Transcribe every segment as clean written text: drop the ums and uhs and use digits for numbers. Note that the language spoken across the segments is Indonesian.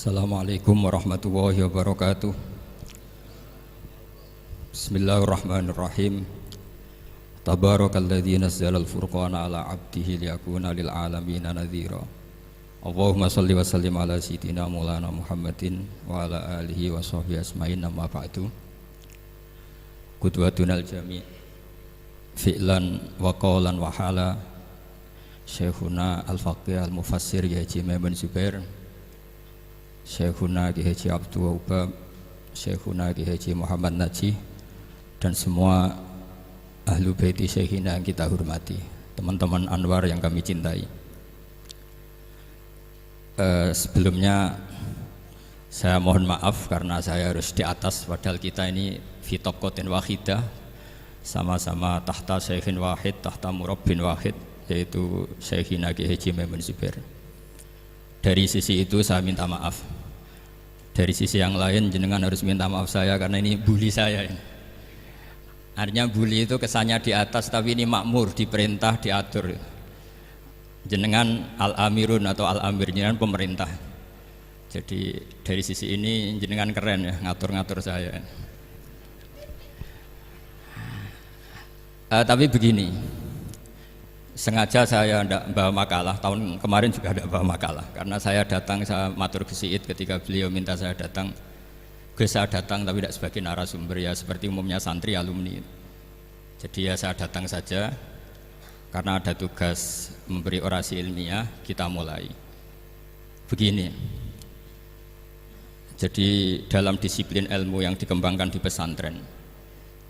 Assalamualaikum warahmatullahi wabarakatuh. Bismillahirrahmanirrahim. Tabarakalladzi nazzala al-furqana ala 'abdihi liyakuna lil 'alamina nadhira. Allahumma shalli wa sallim ala sayyidina Maulana Muhammadin wa ala alihi wa sahbihi asma'in, amma ba'du. Qudwatunal jami' fi'lan wa qawlan wa hala Syekhuna al-faqih al-mufassir Kiai Haji Maimun Zubair, Syekhuna Kiai Haji Abdul Wahab, Syekhuna Kiai Haji Muhammad Najih, dan semua ahlu baiti Syekhina yang kita hormati, teman-teman Anwar yang kami cintai. Sebelumnya saya mohon maaf karena saya harus di atas, padahal kita ini fi tabqatin wahidah, sama-sama tahta Syekhin wahid, tahta murabbin wahid, yaitu Syekhina Kiai Haji Maimun Zubair. Dari sisi itu saya minta maaf. Dari sisi yang lain jenengan harus minta maaf saya karena ini bully saya ini. Artinya bully itu kesannya di atas, tapi ini makmur, diperintah, diatur. Jenengan al-amirun atau al-amir, jenengan pemerintah. Jadi dari sisi ini jenengan keren ya, ngatur-ngatur saya. Tapi begini, sengaja saya tidak bawa makalah, tahun kemarin juga tidak bawa makalah, karena saya datang, saya matur ke Siid ketika beliau minta saya datang. Saya datang tapi tidak sebagai narasumber, ya seperti umumnya santri alumni. Jadi ya saya datang saja karena ada tugas memberi orasi ilmiah. Kita mulai begini. Jadi dalam disiplin ilmu yang dikembangkan di pesantren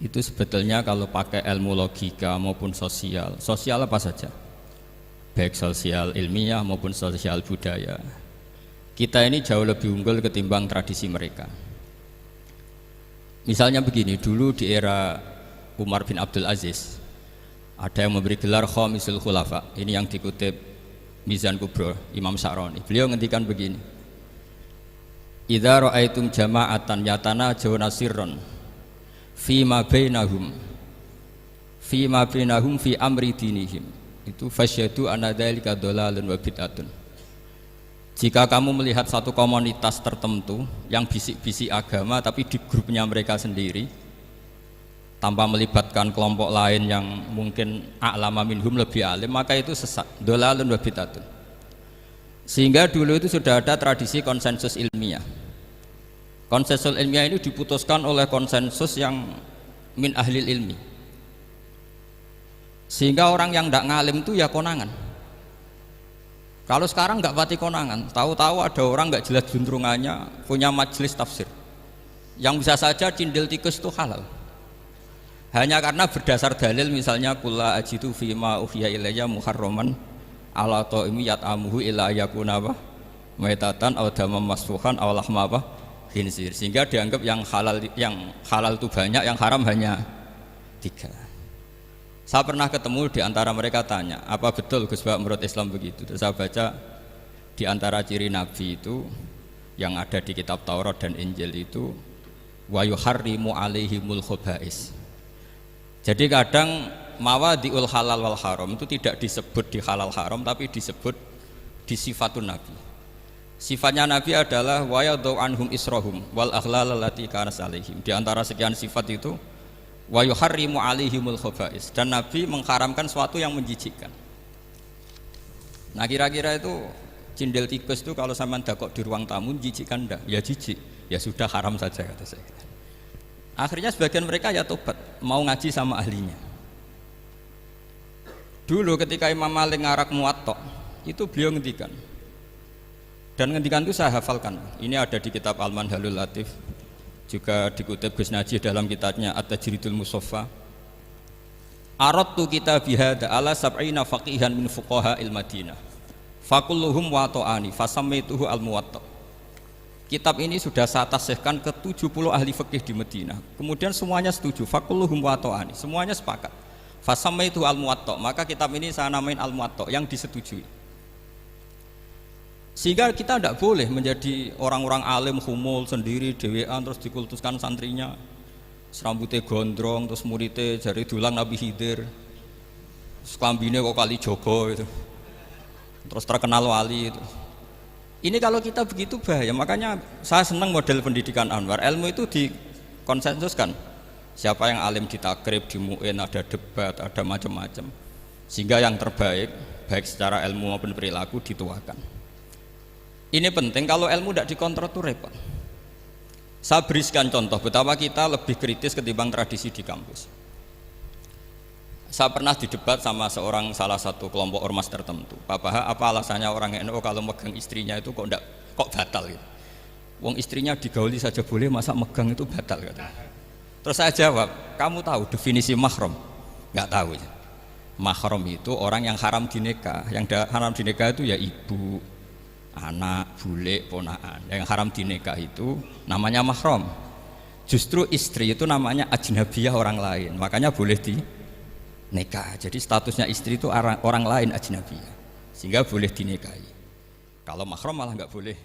itu sebetulnya kalau pakai ilmu logika maupun sosial apa saja, baik sosial ilmiah maupun sosial budaya, kita ini jauh lebih unggul ketimbang tradisi mereka. Misalnya begini, dulu di era Umar bin Abdul Aziz ada yang memberi gelar Khamisul Khulafa, ini yang dikutip Mizan Kubro Imam Sa'roni. Beliau ngendikan begini, idza ra'aitum jama'atan yatanajawna sirran fima bainahum fi amri dinihim, itu fasyadu anna dzalika dhalalun wa bid'atun. Jika kamu melihat satu komunitas tertentu yang bisik-bisik agama tapi di grupnya mereka sendiri tanpa melibatkan kelompok lain yang mungkin a'lama minhum, lebih alim, maka itu sesat, dhalalun wa bid'atun. Sehingga dulu itu sudah ada tradisi konsensus ilmiah. Konsensus ilmiah ini diputuskan oleh konsensus yang min ahlil ilmi, sehingga orang yang tidak ngalim itu ya konangan. Kalau sekarang nggak pati konangan, tahu-tahu ada orang nggak jelas juntrungannya punya majelis tafsir yang bisa saja cindil tikus itu halal, hanya karena berdasar dalil, misalnya kula ajitu fima uhiya ilayya muharraman ala ta'imi yat'amuhu illa yakuna maitatan aw damam masfuhan aw lahma khinzir, sehingga dianggap yang halal itu banyak, yang haram hanya 3. Saya pernah ketemu di antara mereka, tanya, apa betul Gus Bak menurut Islam begitu? Terus saya baca di antara ciri Nabi itu yang ada di kitab Taurat dan Injil itu wa yuharrimu alaihimul khobais. Jadi kadang mawadiul halal wal haram itu tidak disebut di halal haram, tapi disebut di sifatun Nabi. Sifatnya Nabi adalah wa yadau anhum israhum wal aghlal allati kanat alaihim. Di antara sekian sifat itu wa yuharrimu alaihimul khaba'is, dan Nabi mengharamkan sesuatu yang menjijikkan. Nah kira-kira itu cindil tikus itu kalau sampean dakok di ruang tamu menjijikkan enggak? Ya jijik, ya sudah haram saja kata saya. Akhirnya sebagian mereka ya tobat, mau ngaji sama ahlinya. Dulu ketika Imam Malik ngarak Muwatta itu beliau ngendikan, dan ngendikan itu saya hafalkan. Ini ada di kitab Al-Manhalul Latif, juga dikutip Gus Najih dalam kitabnya At-Tajridul Musaffa. Aradtu kitabi hadza ala sab'ina faqihan min fuqaha il-Madinah fakulluhum wa ta'ani fasammaituhu al-Muwatta. Kitab ini sudah saya tasihkan ke 70 ahli fikih di Madinah, kemudian semuanya setuju, fakulluhum wa ta'ani, semuanya sepakat, fasammaituhu al-Muwatta, maka kitab ini saya namain al-Muwatta, yang disetujui. Sehingga kita tidak boleh menjadi orang-orang alim humul sendiri dewean terus dikultuskan santrinya, serambutnya gondrong, terus muridnya jari dulang Nabi Khidir, sekambine kok kali Jogo itu, terus terkenal wali itu. Ini kalau kita begitu bahaya. Makanya saya senang model pendidikan Anwar. Ilmu itu dikonsensuskan. Siapa yang alim ditakrib, di MUIN, ada debat, ada macam-macam. Sehingga yang terbaik, baik secara ilmu maupun perilaku dituakan. Ini penting, kalau ilmu tidak dikontrol itu repot. Saya berikan contoh betapa kita lebih kritis ketimbang tradisi di kampus. Saya pernah didebat sama salah satu kelompok ormas tertentu. Pak Paha, apa alasannya orang NU kalau megang istrinya itu kok batal gitu? Wong istrinya digauli saja boleh, masa megang itu batal gitu. Terus saya jawab, kamu tahu definisi mahram? Nggak tahu ya. Mahram itu orang yang haram dinikah. Yang haram dinikah itu ya ibu, anak, bule, ponaan. Yang haram dinikah itu namanya mahram. Justru istri itu namanya ajnabiyah, orang lain. Makanya boleh nikah. Jadi statusnya istri itu orang lain ajnabiyah, sehingga boleh dinikahi. Kalau mahram malah nggak boleh